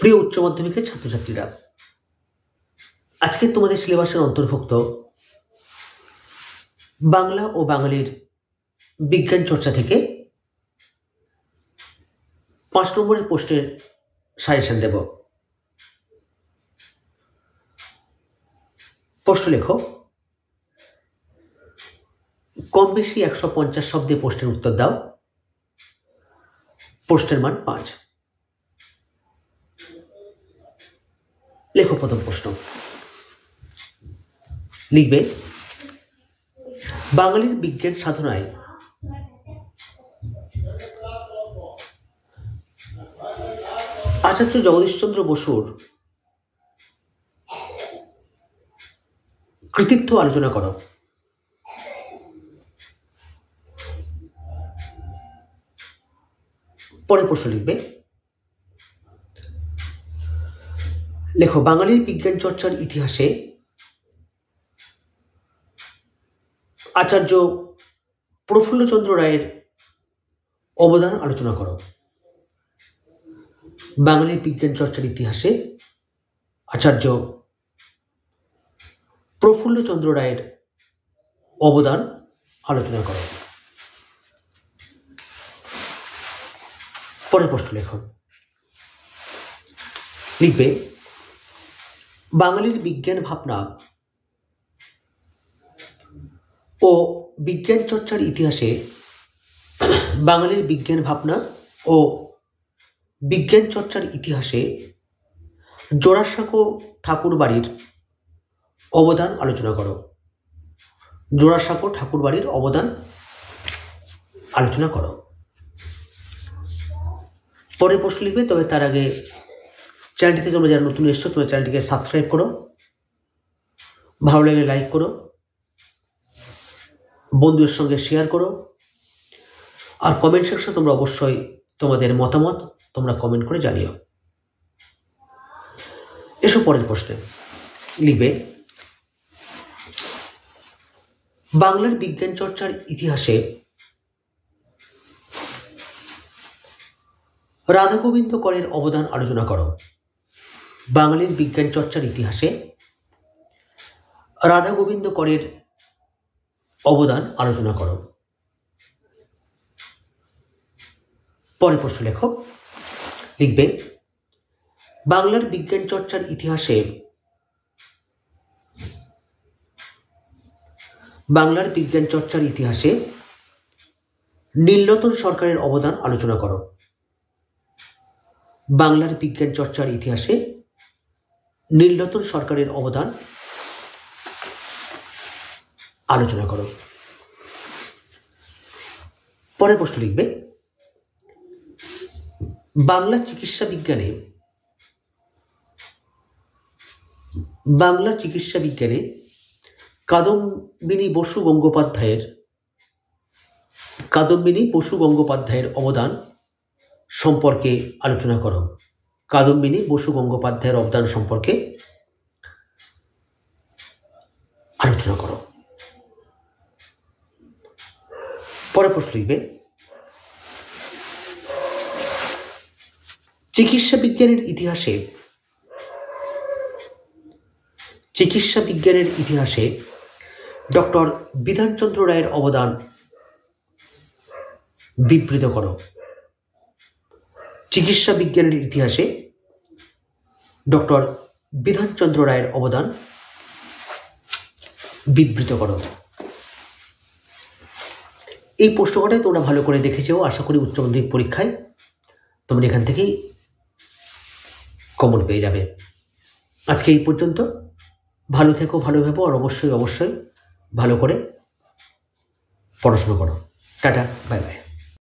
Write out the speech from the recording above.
প্রিয় উচ্চ মাধ্যমিকের ছাত্রছাত্রীরা, আজকে তোমাদের সিলেবাসের অন্তর্ভুক্ত বাংলা ও বাঙালির বিজ্ঞান চর্চা থেকে 5 নম্বরের প্রশ্নের সাজেশন দেব। প্রশ্ন লেখো, কম বেশি 150 শব্দে প্রশ্নের উত্তর দাও। প্রশ্নের মান 5। লেখো প্রথম প্রশ্ন। লিখবে, বাঙালির বিজ্ঞান সাধনায় আচার্য জগদীশচন্দ্র বসুর কৃতিত্ব আলোচনা করো। পরের প্রশ্ন লিখবে, লেখো বাঙালির বিজ্ঞান চর্চার ইতিহাসে আচার্য প্রফুল্লচন্দ্র রায়ের অবদান আলোচনা করো। বাঙালির বিজ্ঞান চর্চার ইতিহাসে আচার্য প্রফুল্লচন্দ্র রায়ের অবদান আলোচনা করো। পরের প্রশ্ন লেখো। লিখবে, বাঙালির বিজ্ঞান ভাবনা ও বিজ্ঞান চর্চার ইতিহাসে বাঙালির বিজ্ঞান ভাবনা ও বিজ্ঞান চর্চার ইতিহাসে জোড়াসাঁকো ঠাকুর বাড়ির অবদান আলোচনা করো। জোড়াসাঁকো ঠাকুর বাড়ির অবদান আলোচনা করো। পরের প্রশ্ন লিখবে, তবে তার আগে চ্যানেলটিতে তোমরা যারা নতুন এসছো তোমরা চ্যানেলটিকে সাবস্ক্রাইব করো, ভালো লাগলে লাইক করো, বন্ধুদের সঙ্গে শেয়ার করো, আর কমেন্ট সেকশনে তোমরা অবশ্যই তোমাদের মতামত তোমরা কমেন্ট করে জানিও। এসো পরের প্রশ্নে। লিখবে, বাংলার বিজ্ঞান চর্চার ইতিহাসে রাধা গোবিন্দ করের অবদান আলোচনা করো। বাঙালির বিজ্ঞান চর্চার ইতিহাসে রাধা গোবিন্দ করের অবদান আলোচনা করো। পরের প্রশ্ন লেখো। লিখবে, বাংলার বিজ্ঞান চর্চার ইতিহাসে বাংলার বিজ্ঞান চর্চার ইতিহাসে নীলরতন সরকারের অবদান আলোচনা করো। বাংলার বিজ্ঞান চর্চার ইতিহাসে নীলরতন সরকারের অবদান আলোচনা করো। পরের প্রশ্ন লিখবে, বাংলা চিকিৎসা বিজ্ঞানে কাদম্বিনী বসু গঙ্গোপাধ্যায়ের অবদান সম্পর্কে আলোচনা করো। কাদম্বিনী বসু গঙ্গোপাধ্যায়ের অবদান সম্পর্কে আলোচনা করো। পরের প্রশ্ন লিখবে, চিকিৎসা বিজ্ঞানের ইতিহাসে ডক্টর বিধানচন্দ্র রায়ের অবদান বিবৃত করো। চিকিৎসা বিজ্ঞানের ইতিহাসে ডক্টর বিধানচন্দ্র রায়ের অবদান বিবৃত করো। এই প্রশ্নটাই তোমরা ভালো করে দেখেছো, আশা করি উচ্চ মাধ্যমিক পরীক্ষায় তোমরা এখান থেকেই কমন পেয়ে যাবে। আজকে এই পর্যন্ত। ভালো থেকো, ভালো ভেবো, আর অবশ্যই ভালো করে পড়াশোনা করো। Tata, bye bye.